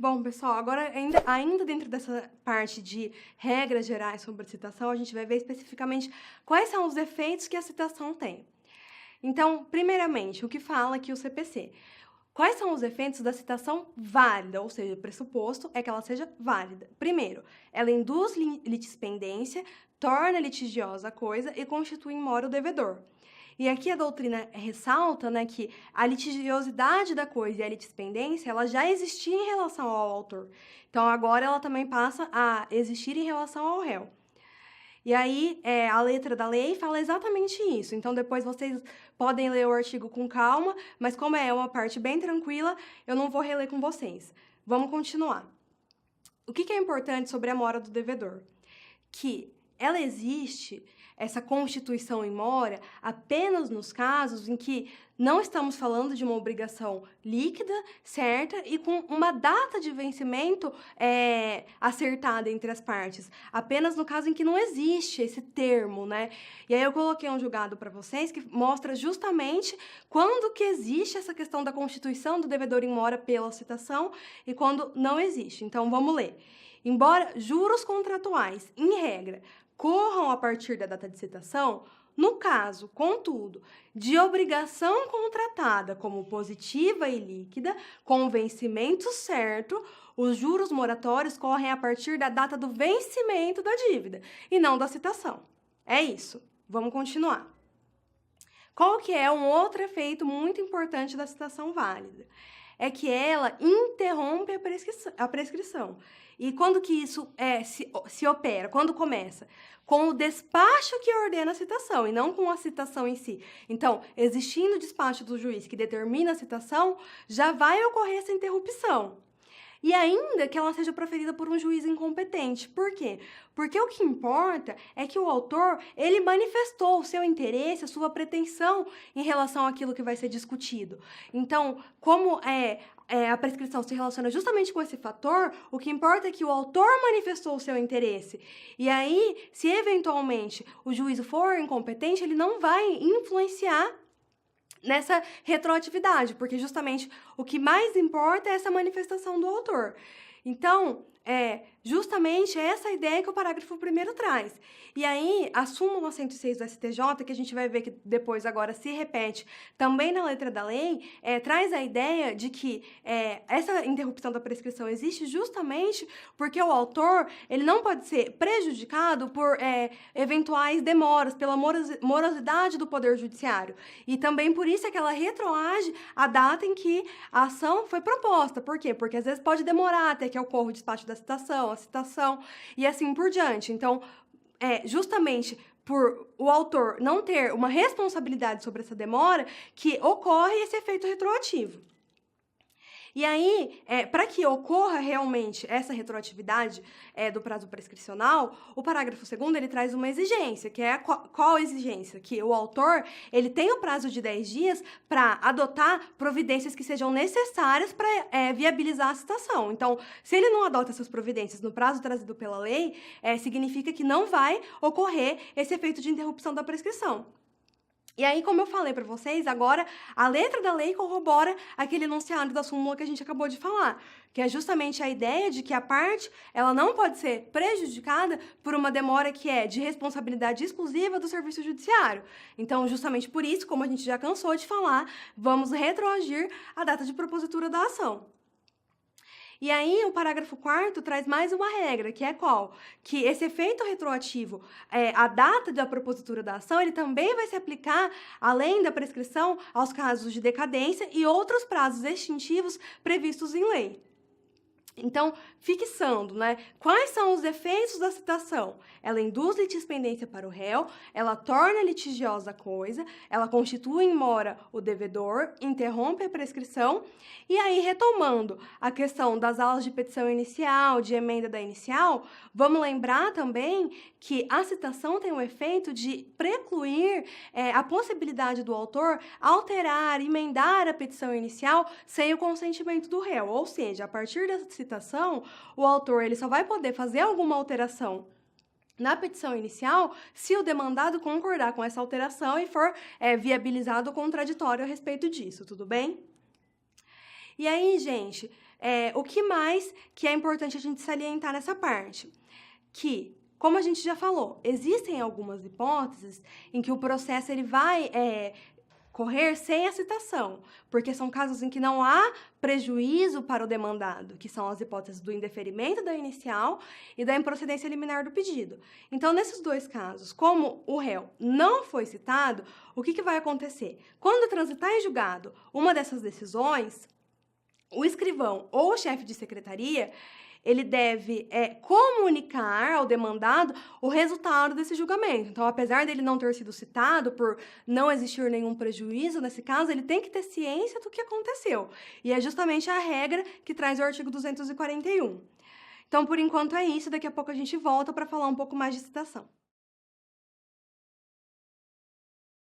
Bom, pessoal, agora ainda dentro dessa parte de regras gerais sobre citação, a gente vai ver especificamente quais são os efeitos que a citação tem. Então, primeiramente, o que fala aqui o CPC? Quais são os efeitos da citação válida, ou seja, o pressuposto é que ela seja válida. Primeiro, ela induz litispendência, torna litigiosa a coisa e constitui in mora o devedor. E aqui a doutrina ressalta, né, que a litigiosidade da coisa e a litispendência, ela já existia em relação ao autor. Então, agora ela também passa a existir em relação ao réu. E aí, a letra da lei fala exatamente isso. Então, depois vocês podem ler o artigo com calma, mas como é uma parte bem tranquila, eu não vou reler com vocês. Vamos continuar. O que é importante sobre a mora do devedor? Que ela existe, essa constituição in mora, apenas nos casos em que não estamos falando de uma obrigação líquida, certa e com uma data de vencimento acertada entre as partes. Apenas no caso em que não existe esse termo, né? E aí eu coloquei um julgado para vocês que mostra justamente quando que existe essa questão da constituição do devedor in mora pela citação e quando não existe. Então, vamos ler. Embora juros contratuais, em regra, corram a partir da data de citação, no caso, contudo, de obrigação contratada como positiva e líquida, com vencimento certo, os juros moratórios correm a partir da data do vencimento da dívida e não da citação. É isso. Vamos continuar. Qual que é um outro efeito muito importante da citação válida? É que ela interrompe a prescrição. E quando que isso se opera? Quando começa? Com o despacho que ordena a citação, e não com a citação em si. Então, existindo o despacho do juiz que determina a citação, já vai ocorrer essa interrupção. E ainda que ela seja proferida por um juiz incompetente. Por quê? Porque o que importa é que o autor, ele manifestou o seu interesse, a sua pretensão em relação àquilo que vai ser discutido. Então, como a prescrição se relaciona justamente com esse fator, o que importa é que o autor manifestou o seu interesse. E aí, se eventualmente o juízo for incompetente, ele não vai influenciar nessa retroatividade, porque justamente o que mais importa é essa manifestação do autor. Então, justamente essa ideia que o parágrafo 1º traz. E aí, a súmula 106 do STJ, que a gente vai ver que depois agora se repete também na letra da lei, traz a ideia de que essa interrupção da prescrição existe justamente porque o autor ele não pode ser prejudicado por eventuais demoras, pela morosidade do Poder Judiciário. E também por isso é que ela retroage a data em que a ação foi proposta. Por quê? Porque às vezes pode demorar até que ocorra o despacho da citação, a citação e assim por diante. Então, justamente por o autor não ter uma responsabilidade sobre essa demora que ocorre esse efeito retroativo. E aí, para que ocorra realmente essa retroatividade do prazo prescricional, o parágrafo 2º ele traz uma exigência, que é qual exigência? Que o autor ele tem o prazo de 10 dias para adotar providências que sejam necessárias para viabilizar a citação. Então, se ele não adota essas providências no prazo trazido pela lei, significa que não vai ocorrer esse efeito de interrupção da prescrição. E aí, como eu falei para vocês, agora a letra da lei corrobora aquele enunciado da súmula que a gente acabou de falar, que é justamente a ideia de que a parte ela não pode ser prejudicada por uma demora que é de responsabilidade exclusiva do serviço judiciário. Então, justamente por isso, como a gente já cansou de falar, vamos retroagir a data de propositura da ação. E aí, o parágrafo 4º traz mais uma regra, que é qual? Que esse efeito retroativo, a data da propositura da ação, ele também vai se aplicar, além da prescrição, aos casos de decadência e outros prazos extintivos previstos em lei. Então, fixando, né? Quais são os efeitos da citação? Ela induz litispendência para o réu, ela torna litigiosa a coisa, ela constitui in mora o devedor, interrompe a prescrição, e aí, retomando a questão das aulas de petição inicial, de emenda da inicial, vamos lembrar também que a citação tem o efeito de precluir a possibilidade do autor alterar, emendar a petição inicial sem o consentimento do réu, ou seja, a partir da citação, o autor ele só vai poder fazer alguma alteração na petição inicial se o demandado concordar com essa alteração e for viabilizado o contraditório a respeito disso, tudo bem? E aí, gente, o que mais que é importante a gente salientar nessa parte? Que, como a gente já falou, existem algumas hipóteses em que o processo ele vai correr sem a citação, porque são casos em que não há prejuízo para o demandado, que são as hipóteses do indeferimento da inicial e da improcedência liminar do pedido. Então, nesses dois casos, como o réu não foi citado, o que vai acontecer? Quando transitar em julgado uma dessas decisões, o escrivão ou o chefe de secretaria, ele deve comunicar ao demandado o resultado desse julgamento. Então, apesar dele não ter sido citado, por não existir nenhum prejuízo nesse caso, ele tem que ter ciência do que aconteceu. E é justamente a regra que traz o artigo 241. Então, por enquanto é isso. Daqui a pouco a gente volta para falar um pouco mais de citação.